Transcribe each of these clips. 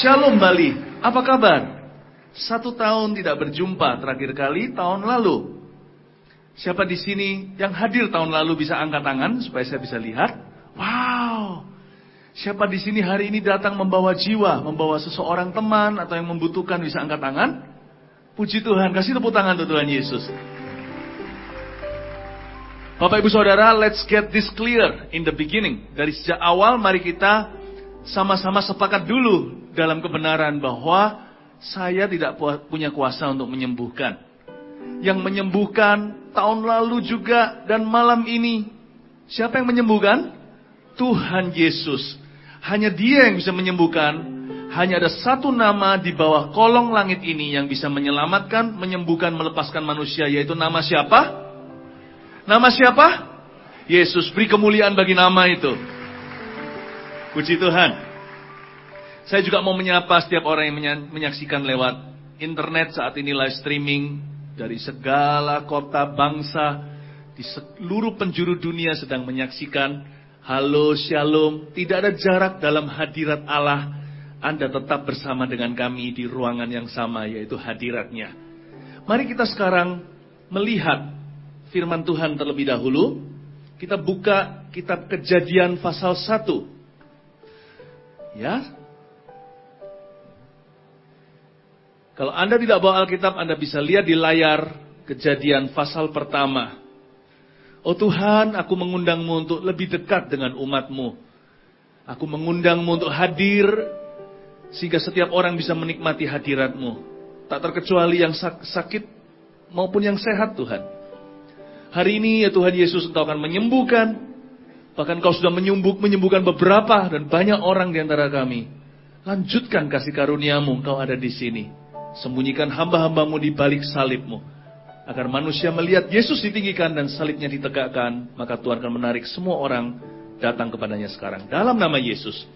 Shalom Bali, apa kabar? 1 tahun tidak berjumpa, terakhir kali tahun lalu. Siapa di sini yang hadir tahun lalu bisa angkat tangan supaya saya bisa lihat? Wow. Siapa di sini hari ini datang membawa jiwa, membawa seseorang teman atau yang membutuhkan bisa angkat tangan? Puji Tuhan, kasih tepuk tangan untuk Tuhan Yesus. Bapak Ibu Saudara, let's get this clear in the beginning. Dari sejak awal mari kita sama-sama sepakat dulu dalam kebenaran bahwa saya tidak punya kuasa untuk menyembuhkan. Yang menyembuhkan tahun lalu juga dan malam ini. Siapa yang menyembuhkan? Tuhan Yesus. Hanya Dia yang bisa menyembuhkan. Hanya ada satu nama di bawah kolong langit ini yang bisa menyelamatkan, menyembuhkan, melepaskan manusia. Yaitu nama siapa? Nama siapa? Yesus. Beri kemuliaan bagi nama itu. Puji Tuhan. Saya juga mau menyapa setiap orang yang menyaksikan lewat internet saat ini live streaming. Dari segala kota, bangsa, di seluruh penjuru dunia sedang menyaksikan. Halo, shalom. Tidak ada jarak dalam hadirat Allah. Anda tetap bersama dengan kami di ruangan yang sama, yaitu hadiratnya. Mari kita sekarang melihat firman Tuhan terlebih dahulu. Kita buka kitab Kejadian pasal 1. Ya. Kalau Anda tidak bawa Alkitab, Anda bisa lihat di layar Kejadian pasal pertama. Oh Tuhan, aku mengundang-Mu untuk lebih dekat dengan umat-Mu. Aku mengundang-Mu untuk hadir, sehingga setiap orang bisa menikmati hadirat-Mu. Tak terkecuali yang sakit maupun yang sehat Tuhan. Hari ini ya Tuhan Yesus, Engkau akan menyembuhkan. Bahkan Engkau sudah menyembuhkan beberapa dan banyak orang di antara kami. Lanjutkan kasih karunia-Mu, Engkau ada di sini. Sembunyikan hamba-hamba-Mu di balik salib-Mu. Agar manusia melihat Yesus ditinggikan dan salibnya ditegakkan. Maka Tuhan akan menarik semua orang datang kepadanya sekarang. Dalam nama Yesus.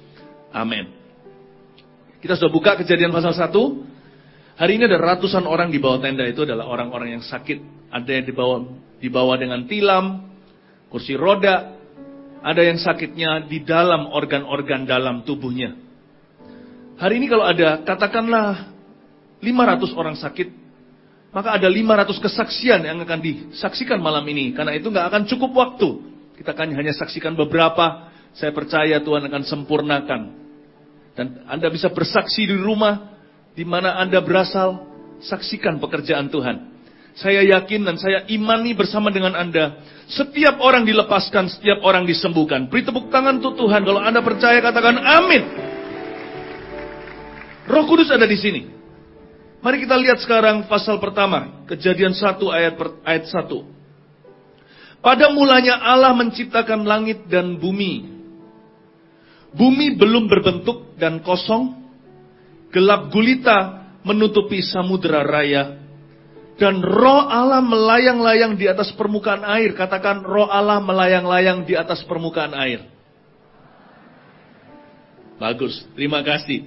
Amin. Kita sudah buka Kejadian pasal 1. Hari ini ada ratusan orang di bawah tenda. Itu adalah orang-orang yang sakit. Ada yang dibawa dengan tilam, kursi roda. Ada yang sakitnya di dalam organ-organ dalam tubuhnya. Hari ini kalau ada, katakanlah 500 orang sakit, maka ada 500 kesaksian yang akan disaksikan malam ini. Karena itu gak akan cukup waktu. Kita akan hanya saksikan beberapa. Saya percaya Tuhan akan sempurnakan. Dan Anda bisa bersaksi di rumah, di mana Anda berasal, saksikan pekerjaan Tuhan. Saya yakin dan saya imani bersama dengan Anda. Setiap orang dilepaskan, setiap orang disembuhkan. Beri tepuk tangan untuk Tuhan. Kalau Anda percaya, katakan amin. Roh Kudus ada di sini. Mari kita lihat sekarang pasal pertama. Kejadian 1 ayat 1. Pada mulanya Allah menciptakan langit dan bumi. Bumi belum berbentuk dan kosong. Gelap gulita menutupi samudera raya. Dan roh Allah melayang-layang di atas permukaan air. Katakan roh Allah melayang-layang di atas permukaan air. Bagus, terima kasih.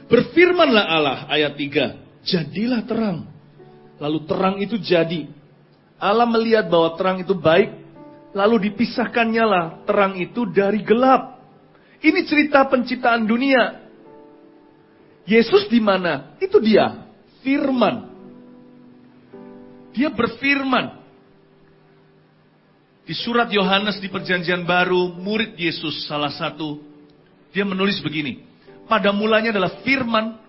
Berfirmanlah Allah, ayat 3. Jadilah terang. Lalu terang itu jadi. Allah melihat bahwa terang itu baik. Lalu dipisahkannya lah terang itu dari gelap. Ini cerita penciptaan dunia. Yesus di mana? Itu dia. Firman. Dia berfirman. Di surat Yohanes di perjanjian baru, murid Yesus salah satu. Dia menulis begini. Pada mulanya adalah firman.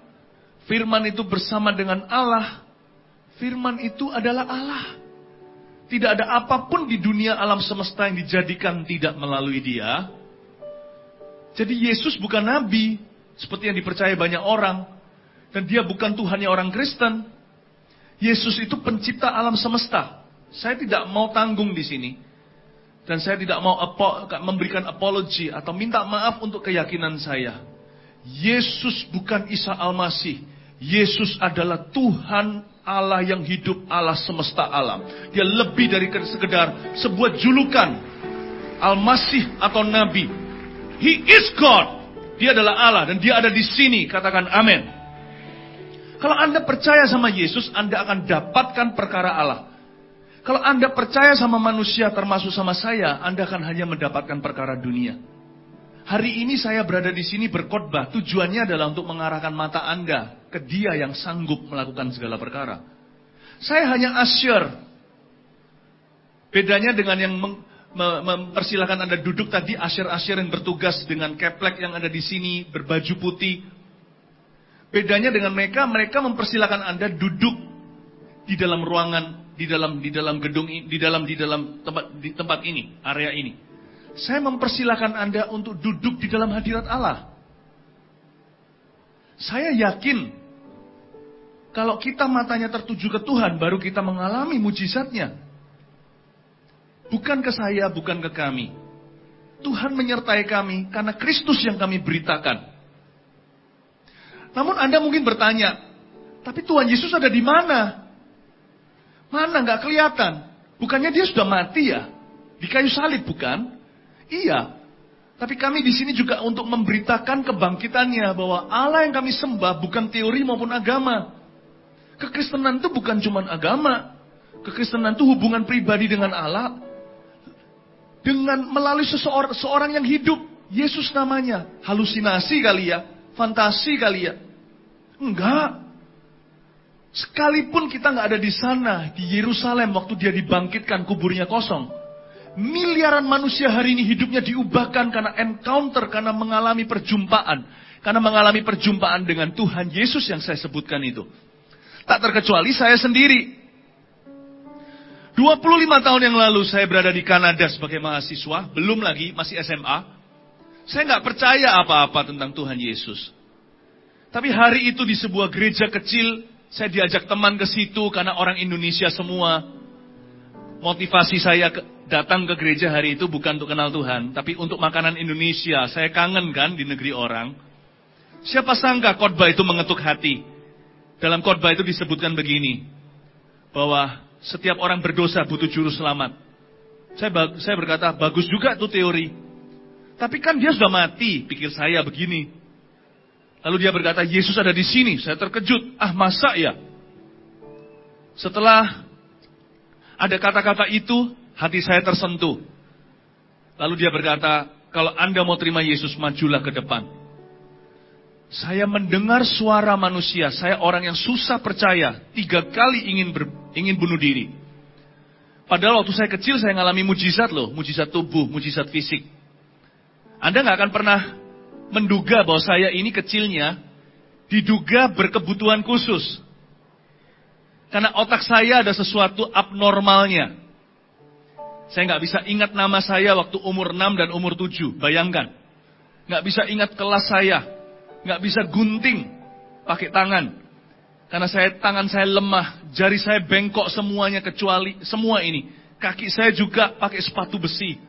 Firman itu bersama dengan Allah. Firman itu adalah Allah. Tidak ada apapun di dunia alam semesta yang dijadikan tidak melalui Dia. Jadi Yesus bukan nabi, seperti yang dipercaya banyak orang. Dan Dia bukan Tuhannya orang Kristen. Yesus itu pencipta alam semesta. Saya tidak mau tanggung di sini. Dan saya tidak mau memberikan apologi atau minta maaf untuk keyakinan saya. Yesus bukan Isa Al-Masih. Yesus adalah Tuhan Allah yang hidup, Allah semesta alam. Dia lebih dari sekedar sebuah julukan Al-Masih atau Nabi. He is God. Dia adalah Allah dan Dia ada di sini. Katakan amin. Kalau Anda percaya sama Yesus, Anda akan dapatkan perkara Allah. Kalau Anda percaya sama manusia termasuk sama saya, Anda akan hanya mendapatkan perkara dunia. Hari ini saya berada di sini berkhotbah, tujuannya adalah untuk mengarahkan mata Anda ke Dia yang sanggup melakukan segala perkara. Saya hanya usher. Bedanya dengan yang mempersilahkan Anda duduk tadi, usher-usher yang bertugas dengan keplek yang ada di sini, berbaju putih. Bedanya dengan mereka mempersilahkan Anda duduk di dalam ruangan, di dalam gedung, di dalam tempat ini, area ini. Saya mempersilahkan Anda untuk duduk di dalam hadirat Allah. Saya yakin, kalau kita matanya tertuju ke Tuhan, baru kita mengalami mujizatnya. Bukan ke saya, bukan ke kami. Tuhan menyertai kami, karena Kristus yang kami beritakan. Namun Anda mungkin bertanya, tapi Tuhan Yesus ada di mana? Mana nggak kelihatan? Bukannya Dia sudah mati ya? Di kayu salib bukan? Iya. Tapi kami di sini juga untuk memberitakan kebangkitannya, bahwa Allah yang kami sembah bukan teori maupun agama. Kekristenan itu bukan cuma agama. Kekristenan itu hubungan pribadi dengan Allah, dengan melalui seorang yang hidup. Yesus namanya. Halusinasi kali ya? Fantasi kali ya? Enggak. Sekalipun kita nggak ada di sana, di Yerusalem waktu Dia dibangkitkan, kuburnya kosong. Miliaran manusia hari ini hidupnya diubahkan karena encounter, karena mengalami perjumpaan. Karena mengalami perjumpaan dengan Tuhan Yesus yang saya sebutkan itu. Tak terkecuali saya sendiri. 25 tahun yang lalu saya berada di Kanada sebagai mahasiswa, belum lagi masih SMA. Saya nggak percaya apa-apa tentang Tuhan Yesus. Tapi hari itu di sebuah gereja kecil, saya diajak teman ke situ karena orang Indonesia semua. Motivasi saya datang ke gereja hari itu bukan untuk kenal Tuhan, tapi untuk makanan Indonesia. Saya kangen kan di negeri orang. Siapa sangka khotbah itu mengetuk hati. Dalam khotbah itu disebutkan begini, bahwa setiap orang berdosa butuh juru selamat. Saya berkata, bagus juga tuh teori. Tapi kan Dia sudah mati, pikir saya begini. Lalu dia berkata, Yesus ada di sini. Saya terkejut. Masa ya? Setelah ada kata-kata itu, hati saya tersentuh. Lalu dia berkata, kalau Anda mau terima Yesus, majulah ke depan. Saya mendengar suara manusia. Saya orang yang susah percaya. 3 kali ingin bunuh diri. Padahal waktu saya kecil, saya ngalami mujizat loh. Mujizat tubuh, mujizat fisik. Anda gak akan pernah menduga bahwa saya ini kecilnya diduga berkebutuhan khusus. Karena otak saya ada sesuatu abnormalnya. Saya nggak bisa ingat nama saya waktu umur 6 dan umur 7. Bayangkan. Nggak bisa ingat kelas saya. Nggak bisa gunting pakai tangan. Karena tangan saya lemah. Jari saya bengkok semuanya kecuali semua ini. Kaki saya juga pakai sepatu besi.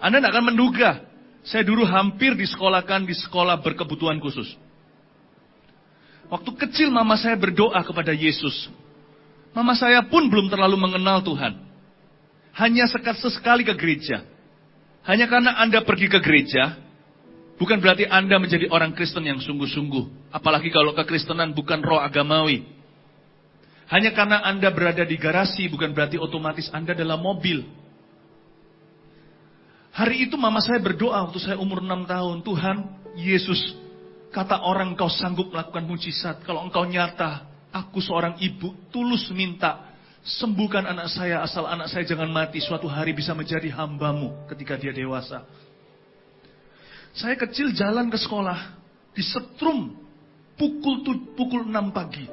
Anda nggak akan menduga. Saya dulu hampir disekolahkan di sekolah berkebutuhan khusus. Waktu kecil mama saya berdoa kepada Yesus. Mama saya pun belum terlalu mengenal Tuhan. Hanya sesekali ke gereja. Hanya karena Anda pergi ke gereja, bukan berarti Anda menjadi orang Kristen yang sungguh-sungguh. Apalagi kalau kekristenan bukan roh agamawi. Hanya karena Anda berada di garasi, bukan berarti otomatis Anda dalam mobil. Hari itu mama saya berdoa waktu saya umur 6 tahun. Tuhan, Yesus, kata orang Engkau sanggup melakukan mujizat. Kalau Engkau nyata, aku seorang ibu tulus minta, sembuhkan anak saya asal anak saya jangan mati. Suatu hari bisa menjadi hamba-Mu ketika dia dewasa. Saya kecil jalan ke sekolah, disetrum pukul 6 pagi.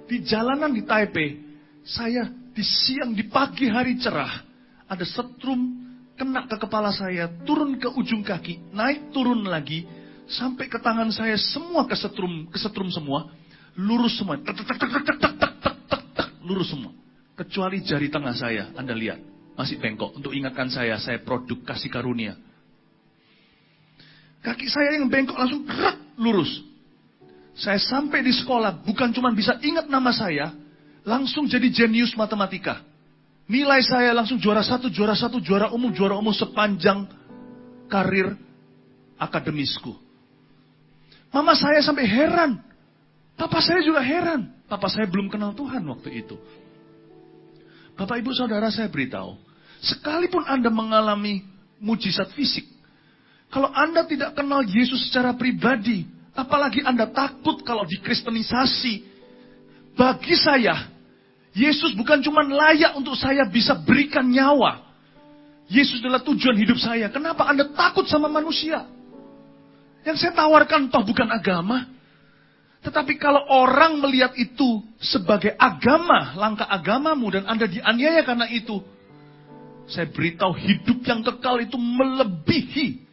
Di jalanan di Taipei, saya di pagi hari cerah, ada setrum kena ke kepala saya, turun ke ujung kaki, naik turun lagi, sampai ke tangan saya semua kesetrum semua, lurus semua, lurus semua. Kecuali jari tengah saya, Anda lihat, masih bengkok. Untuk ingatkan saya produk kasih karunia. Kaki saya yang bengkok langsung lurus. Saya sampai di sekolah, bukan cuma bisa ingat nama saya, langsung jadi jenius matematika. Nilai saya langsung juara 1, juara umum sepanjang karir akademisku. Mama saya sampai heran. Papa saya juga heran. Papa saya belum kenal Tuhan waktu itu. Bapak, Ibu, Saudara, saya beritahu, sekalipun Anda mengalami mujizat fisik, Kalau Anda tidak kenal Yesus secara pribadi, apalagi Anda takut kalau dikristenisasi, bagi saya, Yesus bukan cuma layak untuk saya bisa berikan nyawa. Yesus adalah tujuan hidup saya. Kenapa Anda takut sama manusia? Yang saya tawarkan toh bukan agama. Tetapi kalau orang melihat itu sebagai agama, langkah agamamu, dan Anda dianiaya karena itu, saya beritahu hidup yang kekal itu melebihi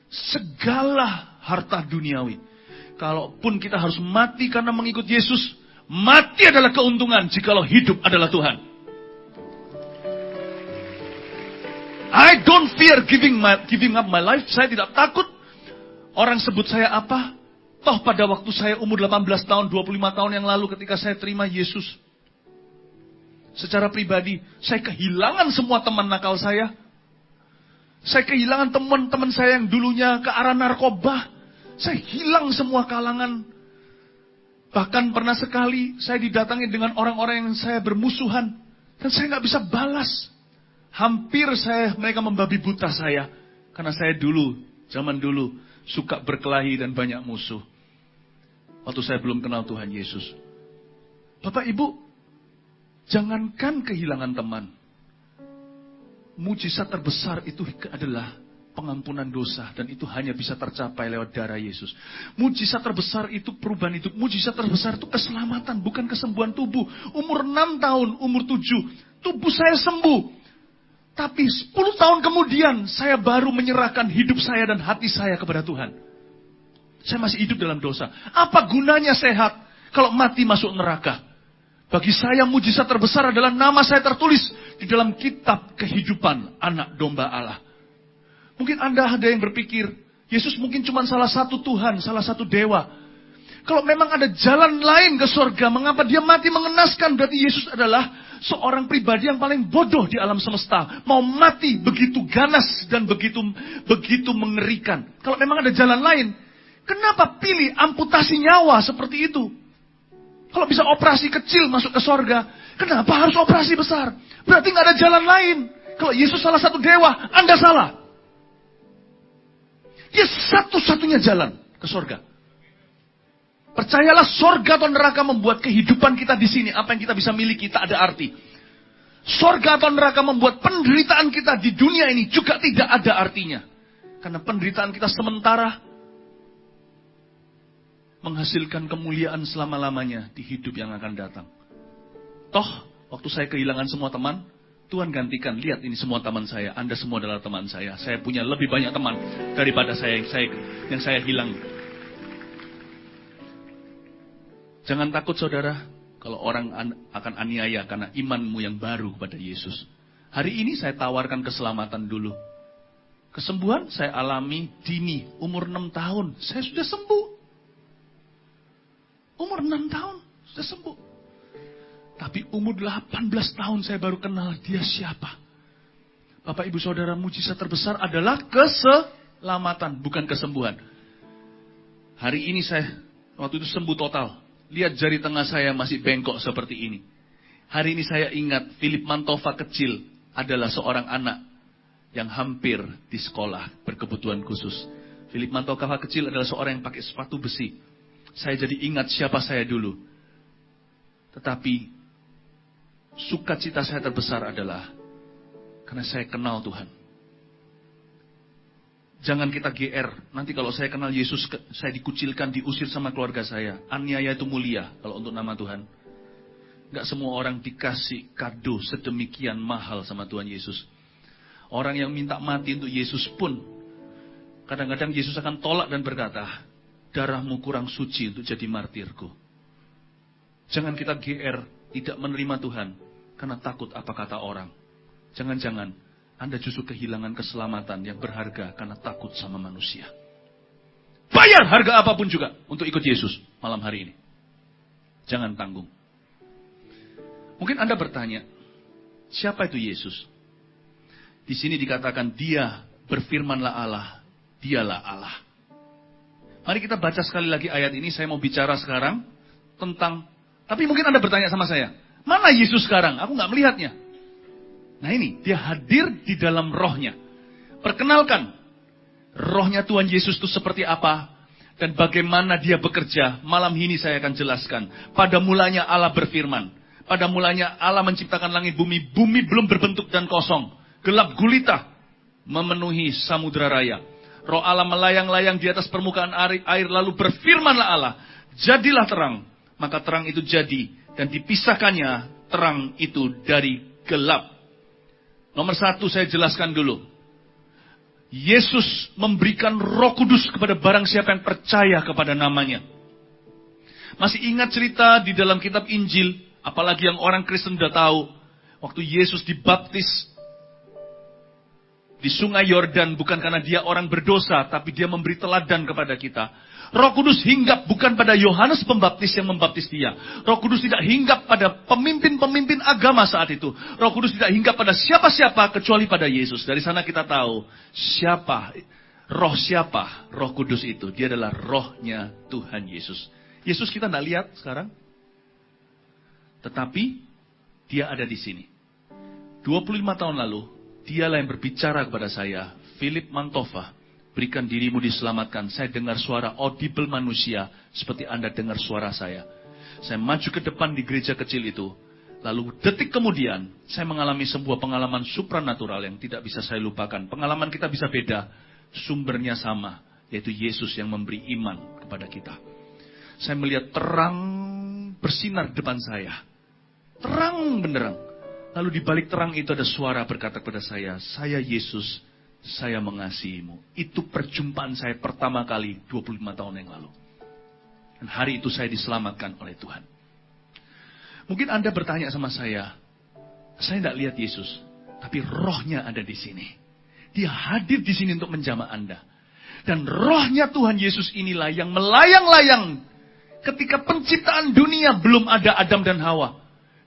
segala harta duniawi. Kalaupun kita harus mati karena mengikut Yesus, mati adalah keuntungan jikalau hidup adalah Tuhan. I don't fear giving up my life. Saya tidak takut orang sebut saya apa. Toh pada waktu saya umur 18 tahun, 25 tahun yang lalu ketika saya terima Yesus, secara pribadi, saya kehilangan semua teman nakal saya. Saya kehilangan teman-teman saya yang dulunya ke arah narkoba. Saya hilang semua kalangan. Bahkan pernah sekali saya didatangi dengan orang-orang yang saya bermusuhan. Dan saya nggak bisa balas. Hampir mereka membabi buta saya. Karena saya zaman dulu, suka berkelahi dan banyak musuh. Waktu saya belum kenal Tuhan Yesus. Bapak Ibu, jangankan kehilangan teman. Mujizat terbesar itu adalah pengampunan dosa. Dan itu hanya bisa tercapai lewat darah Yesus. Mujizat terbesar itu perubahan hidup. Mujizat terbesar itu keselamatan, bukan kesembuhan tubuh. Umur 6 tahun, umur 7, tubuh saya sembuh. Tapi 10 tahun kemudian, saya baru menyerahkan hidup saya dan hati saya kepada Tuhan. Saya masih hidup dalam dosa. Apa gunanya sehat kalau mati masuk neraka? Bagi saya mujizat terbesar adalah nama saya tertulis di dalam kitab kehidupan anak domba Allah. Mungkin Anda ada yang berpikir, Yesus mungkin cuma salah satu Tuhan, salah satu dewa. Kalau memang ada jalan lain ke surga, mengapa dia mati mengenaskan? Berarti Yesus adalah seorang pribadi yang paling bodoh di alam semesta. Mau mati begitu ganas dan begitu mengerikan. Kalau memang ada jalan lain, kenapa pilih amputasi nyawa seperti itu? Kalau bisa operasi kecil masuk ke surga, kenapa harus operasi besar? Berarti nggak ada jalan lain. Kalau Yesus salah satu dewa, Anda salah. Dia satu-satunya jalan ke surga. Percayalah, surga atau neraka membuat kehidupan kita di sini, apa yang kita bisa miliki, tak ada arti. Surga atau neraka membuat penderitaan kita di dunia ini juga tidak ada artinya. Karena penderitaan kita sementara, menghasilkan kemuliaan selama-lamanya di hidup yang akan datang. Toh, waktu saya kehilangan semua teman, Tuhan gantikan, lihat ini semua teman saya, Anda semua adalah teman saya. Saya punya lebih banyak teman daripada yang saya hilang. Jangan takut saudara, kalau orang akan aniaya karena imanmu yang baru pada Yesus. Hari ini saya tawarkan keselamatan dulu. Kesembuhan saya alami dini, umur 6 tahun, saya sudah sembuh. Umur 6 tahun, sudah sembuh. Tapi umur 18 tahun saya baru kenal dia siapa. Bapak ibu saudara, mujizat terbesar adalah keselamatan, bukan kesembuhan. Hari ini saya, waktu itu sembuh total. Lihat jari tengah saya masih bengkok seperti ini. Hari ini saya ingat, Philip Mantova kecil adalah seorang anak yang hampir di sekolah berkebutuhan khusus. Philip Mantova kecil adalah seorang yang pakai sepatu besi. Saya jadi ingat siapa saya dulu. Tetapi sukacita saya terbesar adalah karena saya kenal Tuhan. Jangan kita GR. Nanti kalau saya kenal Yesus, saya dikucilkan, diusir sama keluarga saya. Aniaya itu mulia kalau untuk nama Tuhan. Gak semua orang dikasih kado sedemikian mahal sama Tuhan Yesus. Orang yang minta mati untuk Yesus pun, kadang-kadang Yesus akan tolak dan berkata, darahmu kurang suci untuk jadi martirku. Jangan kita GR, tidak menerima Tuhan, karena takut apa kata orang. Jangan-jangan Anda justru kehilangan keselamatan yang berharga karena takut sama manusia. Bayar harga apapun juga untuk ikut Yesus malam hari ini. Jangan tanggung. Mungkin Anda bertanya, siapa itu Yesus? Di sini dikatakan dia berfirmanlah Allah, dialah Allah. Mari kita baca sekali lagi ayat ini. Saya mau bicara sekarang tentang, tapi mungkin Anda bertanya sama saya, mana Yesus sekarang? Aku nggak melihatnya. Nah ini, dia hadir di dalam rohnya. Perkenalkan, rohnya Tuhan Yesus itu seperti apa dan bagaimana dia bekerja, malam ini saya akan jelaskan. Pada mulanya Allah berfirman. Pada mulanya Allah menciptakan langit bumi. Bumi belum berbentuk dan kosong. Gelap gulita memenuhi samudra raya. Roh Allah melayang-layang di atas permukaan air. Lalu berfirmanlah Allah, jadilah terang. Maka terang itu jadi. Dan dipisahkannya terang itu dari gelap. Nomor 1 saya jelaskan dulu. Yesus memberikan Roh Kudus kepada barang siapa yang percaya kepada namanya. Masih ingat cerita di dalam kitab Injil? Apalagi yang orang Kristen sudah tahu. Waktu Yesus dibaptis di sungai Yordan, bukan karena dia orang berdosa, tapi dia memberi teladan kepada kita. Roh Kudus hinggap bukan pada Yohanes Pembaptis yang membaptis dia. Roh Kudus tidak hinggap pada pemimpin-pemimpin agama saat itu. Roh Kudus tidak hinggap pada siapa-siapa kecuali pada Yesus. Dari sana kita tahu siapa Roh Kudus itu. Dia adalah rohnya Tuhan Yesus. Yesus kita tidak lihat sekarang. Tetapi dia ada di sini. 25 tahun lalu, dialah yang berbicara kepada saya, Philip Mantova, berikan dirimu diselamatkan. Saya dengar suara audible manusia, seperti Anda dengar suara saya. Saya maju ke depan di gereja kecil itu. Lalu detik kemudian, saya mengalami sebuah pengalaman supranatural yang tidak bisa saya lupakan. Pengalaman kita bisa beda, sumbernya sama, yaitu Yesus yang memberi iman kepada kita. Saya melihat terang bersinar depan saya. Terang benderang. Lalu di balik terang itu ada suara berkata kepada saya Yesus, saya mengasihimu. Itu perjumpaan saya pertama kali 25 tahun yang lalu. Dan hari itu saya diselamatkan oleh Tuhan. Mungkin Anda bertanya sama saya tidak lihat Yesus, tapi rohnya ada di sini. Dia hadir di sini untuk menjamah Anda. Dan rohnya Tuhan Yesus inilah yang melayang-layang ketika penciptaan dunia belum ada Adam dan Hawa.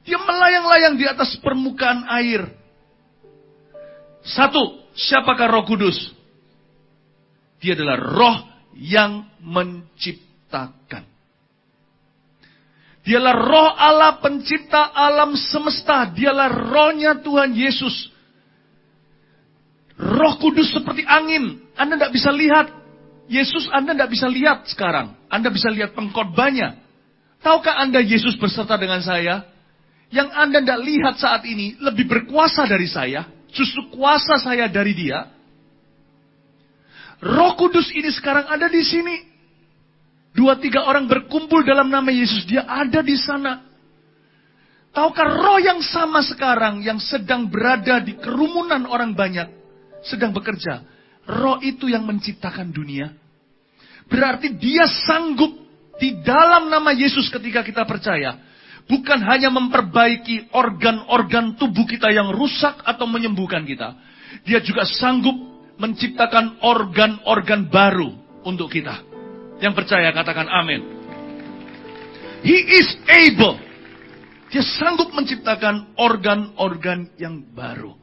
Dia melayang-layang di atas permukaan air. 1, siapakah Roh Kudus? Dia adalah roh yang menciptakan. Dialah roh Allah pencipta alam semesta. Dialah rohnya Tuhan Yesus. Roh Kudus seperti angin. Anda tidak bisa lihat. Yesus Anda tidak bisa lihat sekarang. Anda bisa lihat pengkhotbahnya. Tahukah Anda Yesus berserta dengan saya? Yang Anda tidak lihat saat ini lebih berkuasa dari saya. Justru kuasa saya dari dia. Roh Kudus ini sekarang ada di sini. 2-3 orang berkumpul dalam nama Yesus. Dia ada di sana. Tahukah roh yang sama sekarang yang sedang berada di kerumunan orang banyak. Sedang bekerja. Roh itu yang menciptakan dunia. Berarti dia sanggup di dalam nama Yesus ketika kita percaya. Bukan hanya memperbaiki organ-organ tubuh kita yang rusak atau menyembuhkan kita. Dia juga sanggup menciptakan organ-organ baru untuk kita. Yang percaya katakan amin. He is able. Dia sanggup menciptakan organ-organ yang baru.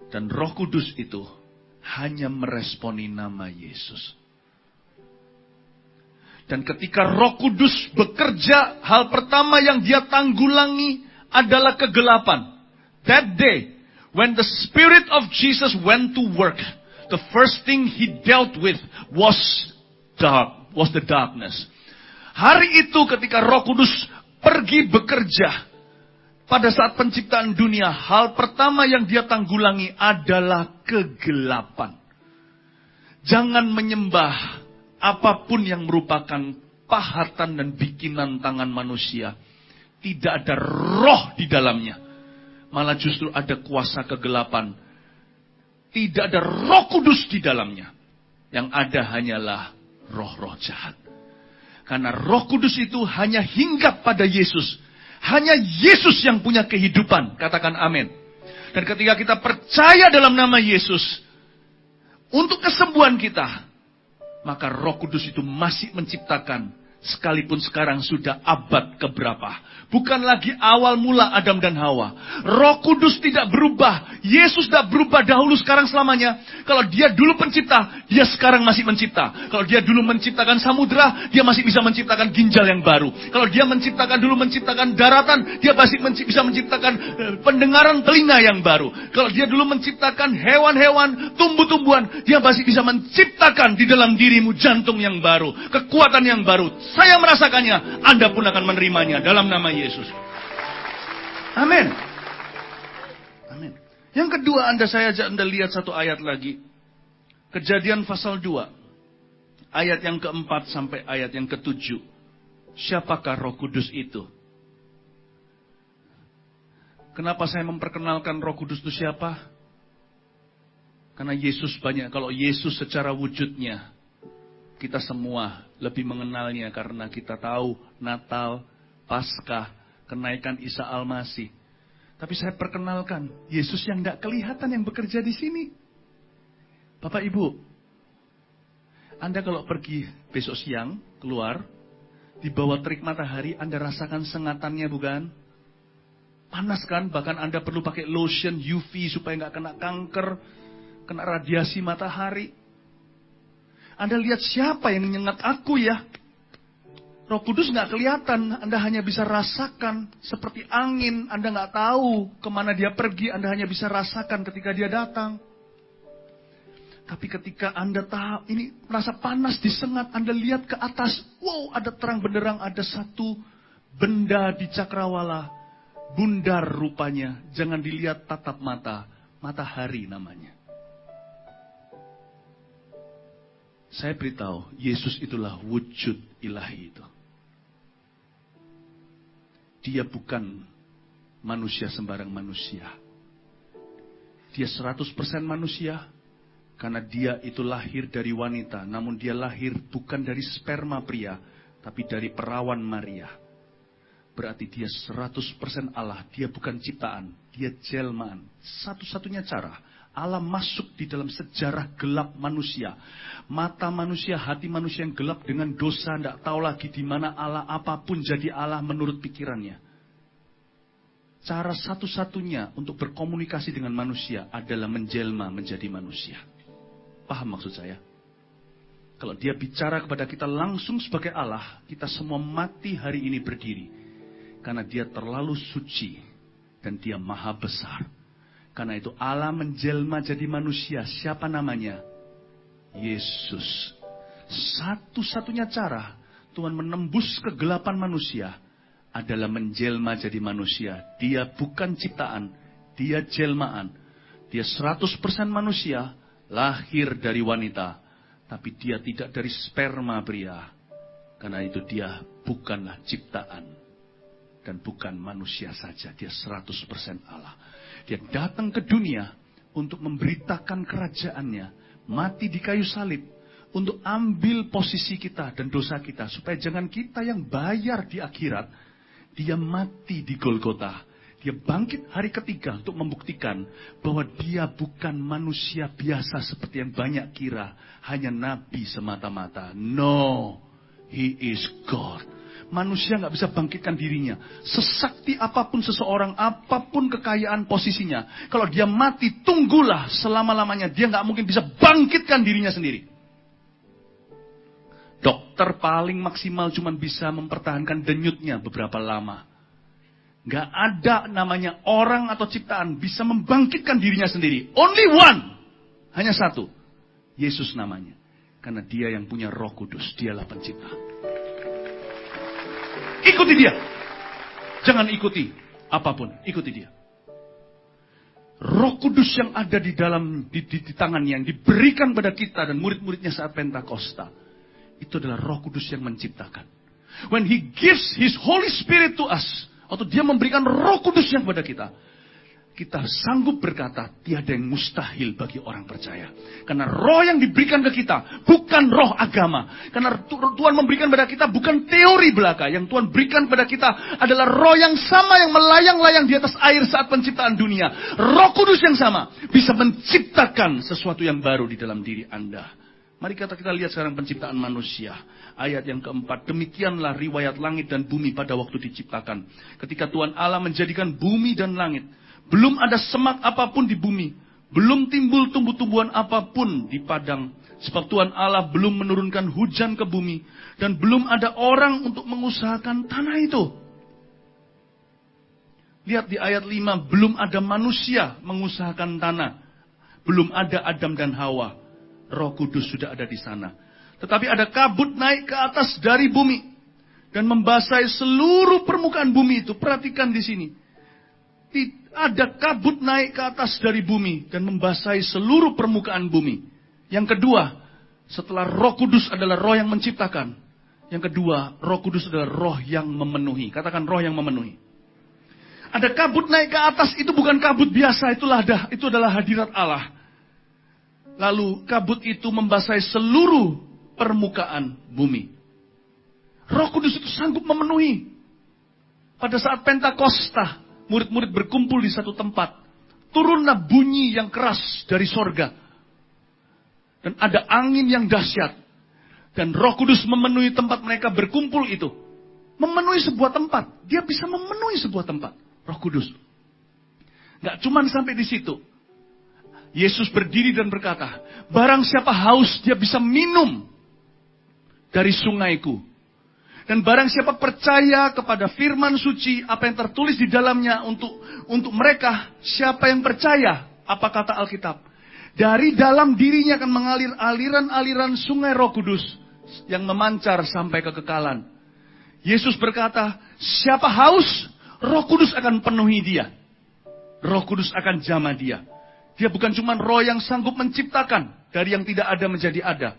Dan Roh Kudus itu hanya meresponi nama Yesus. Dan ketika Roh Kudus bekerja, hal pertama yang dia tanggulangi adalah kegelapan. That day, when the Spirit of Jesus went to work, the first thing he dealt with was the darkness. Hari itu ketika Roh Kudus pergi bekerja, pada saat penciptaan dunia, hal pertama yang dia tanggulangi adalah kegelapan. Jangan menyembah apapun yang merupakan pahatan dan bikinan tangan manusia. Tidak ada roh di dalamnya. Malah justru ada kuasa kegelapan. Tidak ada Roh Kudus di dalamnya. Yang ada hanyalah roh-roh jahat. Karena Roh Kudus itu hanya hinggap pada Yesus. Hanya Yesus yang punya kehidupan. Katakan amin. Dan ketika kita percaya dalam nama Yesus, untuk kesembuhan kita, maka Roh Kudus itu masih menciptakan. Sekalipun sekarang sudah abad keberapa. Bukan lagi awal mula Adam dan Hawa. Roh Kudus tidak berubah. Yesus tidak berubah dahulu, sekarang, selamanya. Kalau dia dulu pencipta, dia sekarang masih mencipta. Kalau dia dulu menciptakan samudera, dia masih bisa menciptakan ginjal yang baru. Kalau dia dulu menciptakan daratan, dia masih bisa menciptakan pendengaran telinga yang baru. Kalau dia dulu menciptakan hewan-hewan, tumbuh-tumbuhan, dia masih bisa menciptakan di dalam dirimu jantung yang baru, kekuatan yang baru. Saya merasakannya, Anda pun akan menerimanya dalam nama Yesus. Amin. Amin. Yang kedua, saya ajak Anda lihat satu ayat lagi. Kejadian pasal 2. Ayat yang keempat sampai ayat yang ketujuh. Siapakah Roh Kudus itu? Kenapa saya memperkenalkan Roh Kudus itu siapa? Karena Yesus banyak. Kalau Yesus secara wujudnya, kita semua lebih mengenalnya karena kita tahu Natal, Paskah, kenaikan Isa Al-Masih. Tapi saya perkenalkan Yesus yang tidak kelihatan yang bekerja di sini. Bapak Ibu, Anda kalau pergi besok siang keluar, di bawah terik matahari Anda rasakan sengatannya, bukan? Panas kan? Bahkan Anda perlu pakai lotion UV supaya nggak kena kanker, kena radiasi matahari. Anda lihat siapa yang menyengat aku ya? Roh Kudus nggak kelihatan, Anda hanya bisa rasakan seperti angin. Anda nggak tahu kemana dia pergi, Anda hanya bisa rasakan ketika dia datang. Tapi ketika Anda tahu, ini merasa panas disengat, Anda lihat ke atas, wow, ada terang benderang, ada satu benda di cakrawala, bundar rupanya. Jangan dilihat tatap mata, matahari namanya. Saya beritahu, Yesus itulah wujud ilahi itu. Dia bukan manusia sembarang manusia. Dia 100% manusia, karena dia itu lahir dari wanita. Namun dia lahir bukan dari sperma pria, tapi dari perawan Maria. Berarti dia 100% Allah. Dia bukan ciptaan, dia jelmaan. Satu-satunya cara Allah masuk di dalam sejarah gelap manusia. Mata manusia, hati manusia yang gelap dengan dosa, tidak tahu lagi di mana Allah, apapun jadi Allah menurut pikirannya. Cara satu-satunya untuk berkomunikasi dengan manusia adalah menjelma menjadi manusia. Paham maksud saya? Kalau dia bicara kepada kita langsung sebagai Allah, kita semua mati hari ini berdiri. Karena dia terlalu suci dan dia maha besar. Karena itu Allah menjelma jadi manusia. Siapa namanya? Yesus. Satu-satunya cara Tuhan menembus kegelapan manusia adalah menjelma jadi manusia. Dia bukan ciptaan, dia jelmaan. Dia 100% manusia, lahir dari wanita. Tapi dia tidak dari sperma pria. Karena itu dia bukanlah ciptaan. Dan bukan manusia saja, dia 100% Allah. Dia datang ke dunia untuk memberitakan kerajaannya, mati di kayu salib, untuk ambil posisi kita dan dosa kita, supaya jangan kita yang bayar di akhirat. Dia mati di Golgota, dia bangkit hari ketiga untuk membuktikan bahwa dia bukan manusia biasa seperti yang banyak kira, hanya nabi semata-mata. No, he is God. Manusia nggak bisa bangkitkan dirinya. Sesakti apapun seseorang, apapun kekayaan posisinya, kalau dia mati, tunggulah selama-lamanya. Dia nggak mungkin bisa bangkitkan dirinya sendiri. Dokter paling maksimal cuma bisa mempertahankan denyutnya beberapa lama. Nggak ada namanya orang atau ciptaan bisa membangkitkan dirinya sendiri. Only one, hanya satu, Yesus namanya. Karena dia yang punya Roh Kudus, dialah pencipta. Ikuti dia. Jangan ikuti apapun, ikuti dia. Roh Kudus yang ada di dalam di tangannya, yang diberikan pada kita dan murid-muridnya saat Pentakosta, itu adalah Roh Kudus yang menciptakan. When he gives his Holy Spirit to us, atau dia memberikan Roh Kudusnya kepada kita sanggup berkata, tiada yang mustahil bagi orang percaya. Karena roh yang diberikan ke kita bukan roh agama. Karena Tuhan memberikan kepada kita bukan teori belaka. Yang Tuhan berikan kepada kita adalah roh yang sama, yang melayang-layang di atas air saat penciptaan dunia. Roh Kudus yang sama bisa menciptakan sesuatu yang baru di dalam diri Anda. Mari kita lihat sekarang penciptaan manusia. Ayat yang keempat, demikianlah riwayat langit dan bumi pada waktu diciptakan. Ketika Tuhan Allah menjadikan bumi dan langit, Belum ada semak apapun di bumi. Belum timbul tumbuh-tumbuhan apapun di padang. Sebab Tuhan Allah belum menurunkan hujan ke bumi. Dan belum ada orang untuk mengusahakan tanah itu. Lihat di ayat 5, belum ada manusia mengusahakan tanah. Belum ada Adam dan Hawa. Roh Kudus sudah ada di sana. Tetapi ada kabut naik ke atas dari bumi. Dan membasahi seluruh permukaan bumi itu. Perhatikan di sini. Ada kabut naik ke atas dari bumi. Dan membasahi seluruh permukaan bumi. Yang kedua, setelah Roh Kudus adalah roh yang menciptakan. Yang kedua, Roh Kudus adalah roh yang memenuhi. Katakan roh yang memenuhi. Ada kabut naik ke atas, itu bukan kabut biasa, itu adalah hadirat Allah. Lalu kabut itu membasahi seluruh permukaan bumi. Roh Kudus itu sanggup memenuhi. Pada saat Pentakosta, murid-murid berkumpul di satu tempat. Turunlah bunyi yang keras dari sorga. Dan ada angin yang dahsyat. Dan Roh Kudus memenuhi tempat mereka berkumpul itu. Memenuhi sebuah tempat. Dia bisa memenuhi sebuah tempat. Roh Kudus. Gak cuman sampai di situ. Yesus berdiri dan berkata, barang siapa haus, dia bisa minum dari sungaiku. Dan barang siapa percaya kepada firman suci, apa yang tertulis di dalamnya untuk mereka, siapa yang percaya, apa kata Alkitab? Dari dalam dirinya akan mengalir aliran-aliran sungai Roh Kudus yang memancar sampai kekekalan. Yesus berkata, siapa haus, Roh Kudus akan penuhi dia. Roh Kudus akan jamah dia. Dia bukan cuma roh yang sanggup menciptakan dari yang tidak ada menjadi ada.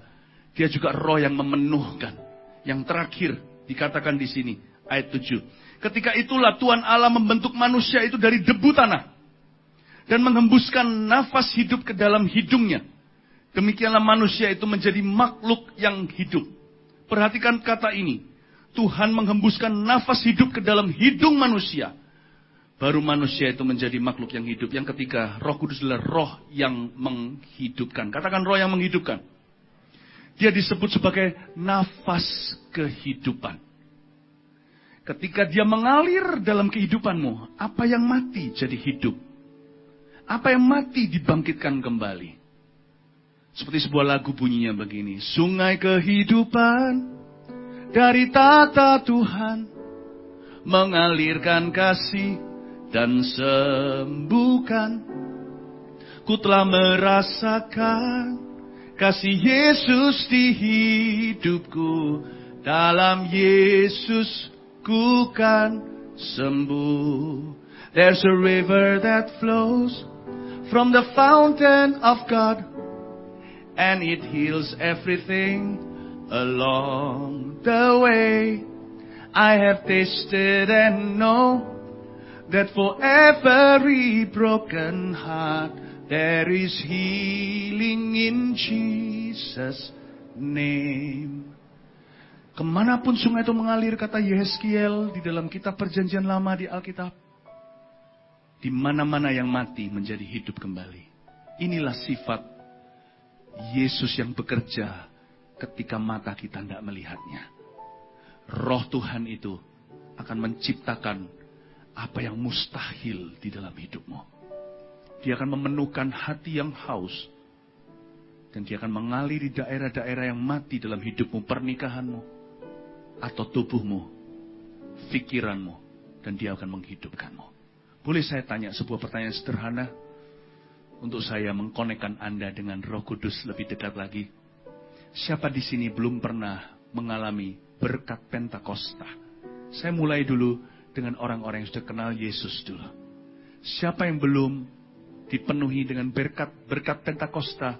Dia juga roh yang memenuhkan. Yang terakhir dikatakan di sini, ayat 7. Ketika itulah Tuhan Allah membentuk manusia itu dari debu tanah. Dan menghembuskan nafas hidup ke dalam hidungnya. Demikianlah manusia itu menjadi makhluk yang hidup. Perhatikan kata ini. Tuhan menghembuskan nafas hidup ke dalam hidung manusia. Baru manusia itu menjadi makhluk yang hidup. Yang ketiga, Roh Kudus adalah roh yang menghidupkan. Katakan roh yang menghidupkan. Dia disebut sebagai nafas kehidupan. Ketika dia mengalir dalam kehidupanmu, apa yang mati jadi hidup. Apa yang mati dibangkitkan kembali. Seperti sebuah lagu bunyinya begini. Sungai kehidupan dari tata Tuhan, mengalirkan kasih dan sembuhkan. Ku telah merasakan kasih Yesus di hidupku. Dalam Yesus ku kan sembuh. There's a river that flows from the fountain of God, and it heals everything along the way. I have tasted and know that for every broken heart there is healing in Jesus' name. Kemanapun sungai itu mengalir, kata Yehezkiel di dalam kitab Perjanjian Lama di Alkitab, di mana-mana yang mati menjadi hidup kembali. Inilah sifat Yesus yang bekerja ketika mata kita tidak melihatnya. Roh Tuhan itu akan menciptakan apa yang mustahil di dalam hidupmu. Dia akan memenuhkan hati yang haus. Dan dia akan mengalir di daerah-daerah yang mati dalam hidupmu, pernikahanmu, atau tubuhmu, pikiranmu. Dan dia akan menghidupkanmu. Boleh saya tanya sebuah pertanyaan sederhana? Untuk saya mengkonekkan Anda dengan Roh Kudus lebih dekat lagi. Siapa di sini belum pernah mengalami berkat Pentakosta? Saya mulai dulu dengan orang-orang yang sudah kenal Yesus dulu. Siapa yang belum dipenuhi dengan berkat Pentakosta,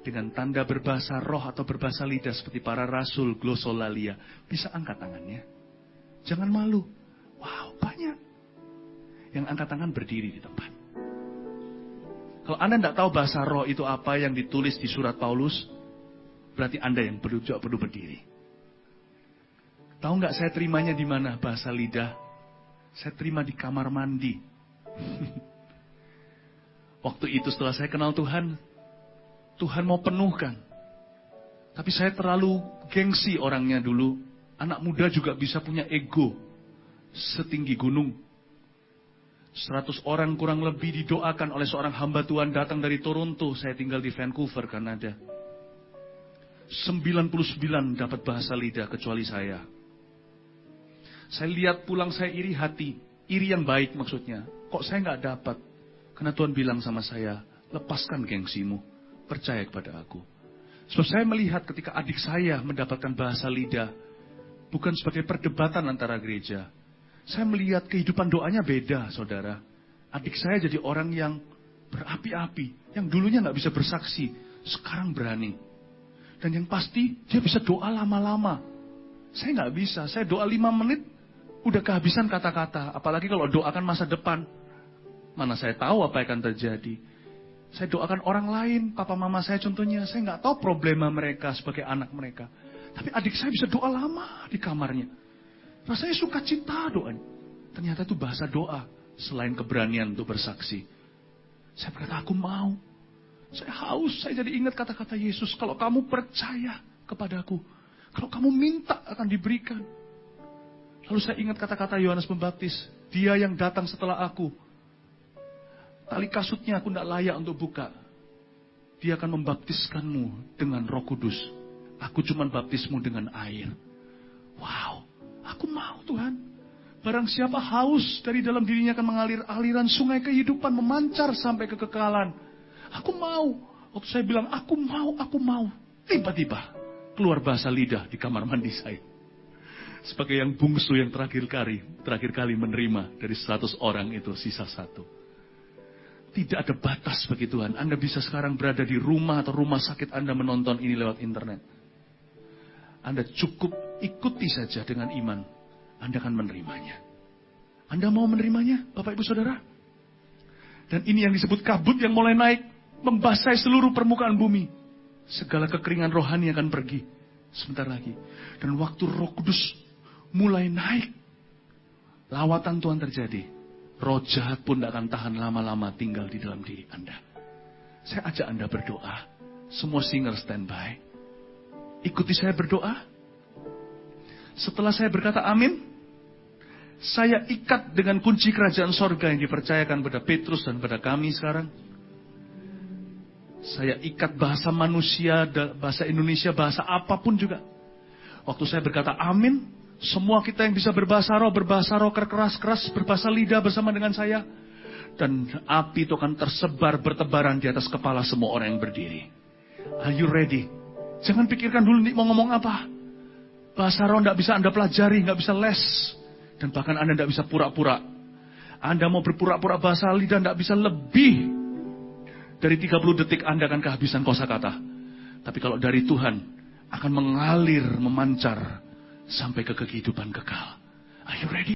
dengan tanda berbahasa roh atau berbahasa lidah seperti para rasul glosolalia, bisa angkat tangannya. Jangan malu. Wow, banyak. Yang angkat tangan berdiri di tempat. Kalau Anda tidak tahu bahasa roh itu apa yang ditulis di surat Paulus, berarti Anda yang perlu berdiri. Tahu nggak saya terimanya di mana bahasa lidah? Saya terima di kamar mandi. Waktu itu setelah saya kenal Tuhan, Tuhan mau penuhkan. Tapi saya terlalu gengsi orangnya dulu. Anak muda juga bisa punya ego setinggi gunung. 100 orang kurang lebih didoakan oleh seorang hamba Tuhan datang dari Toronto. Saya tinggal di Vancouver, Kanada. 99 dapat bahasa lidah kecuali saya. Saya lihat pulang, saya iri hati. Iri yang baik maksudnya. Kok saya nggak dapat? Karena Tuhan bilang sama saya, lepaskan gengsimu. Percaya kepada aku. Sebab saya melihat ketika adik saya mendapatkan bahasa lidah. Bukan sebagai perdebatan antara gereja. Saya melihat kehidupan doanya beda, saudara. Adik saya jadi orang yang berapi-api. Yang dulunya nggak bisa bersaksi. Sekarang berani. Dan yang pasti, dia bisa doa lama-lama. Saya nggak bisa. Saya doa 5 menit, udah kehabisan kata-kata. Apalagi kalau doakan masa depan. Mana saya tahu apa yang akan terjadi. Saya doakan orang lain, papa mama saya contohnya. Saya nggak tahu problema mereka sebagai anak mereka. Tapi adik saya bisa doa lama di kamarnya. Rasanya sukacita doanya. Ternyata itu bahasa doa. Selain keberanian untuk bersaksi. Saya berkata, aku mau. Saya haus, saya jadi ingat kata-kata Yesus. Kalau kamu percaya kepadaku. Kalau kamu minta akan diberikan. Lalu saya ingat kata-kata Yohanes Pembaptis. Dia yang datang setelah aku. Tali kasutnya aku tidak layak untuk buka. Dia akan membaptiskanmu dengan Roh Kudus. Aku cuma baptismu dengan air. Wow. Aku mau Tuhan. Barang siapa haus dari dalam dirinya akan mengalir aliran sungai kehidupan memancar sampai kekekalan. Aku mau. Waktu saya bilang aku mau. Tiba-tiba keluar bahasa lidah di kamar mandi saya. Sebagai yang bungsu yang terakhir kali menerima dari 100 orang itu sisa 1. Tidak ada batas bagi Tuhan. Anda bisa sekarang berada di rumah atau rumah sakit Anda menonton ini lewat internet. Anda cukup ikuti saja dengan iman. Anda akan menerimanya. Anda mau menerimanya, Bapak Ibu Saudara? Dan ini yang disebut kabut yang mulai naik. Membasahi seluruh permukaan bumi. Segala kekeringan rohani akan pergi. Sebentar lagi. Dan waktu Roh Kudus mulai naik. Lawatan Tuhan terjadi. Roh jahat pun tidak akan tahan lama-lama tinggal di dalam diri Anda. Saya ajak Anda berdoa. Semua singer standby. Ikuti saya berdoa. Setelah saya berkata amin, saya ikat dengan kunci kerajaan sorga yang dipercayakan pada Petrus dan pada kami sekarang. Saya ikat bahasa manusia, bahasa Indonesia, bahasa apapun juga. Waktu saya berkata amin, semua kita yang bisa berbahasa roh keras-keras, berbahasa lidah bersama dengan saya. Dan api itu akan tersebar bertebaran di atas kepala semua orang yang berdiri. Are you ready? Jangan pikirkan dulu nih mau ngomong apa. Bahasa roh tidak bisa Anda pelajari, tidak bisa les. Dan bahkan Anda tidak bisa pura-pura. Anda mau berpura-pura bahasa lidah tidak bisa lebih dari 30 detik Anda akan kehabisan kosakata. Tapi kalau dari Tuhan akan mengalir, memancar sampai ke kehidupan kekal. Are you ready?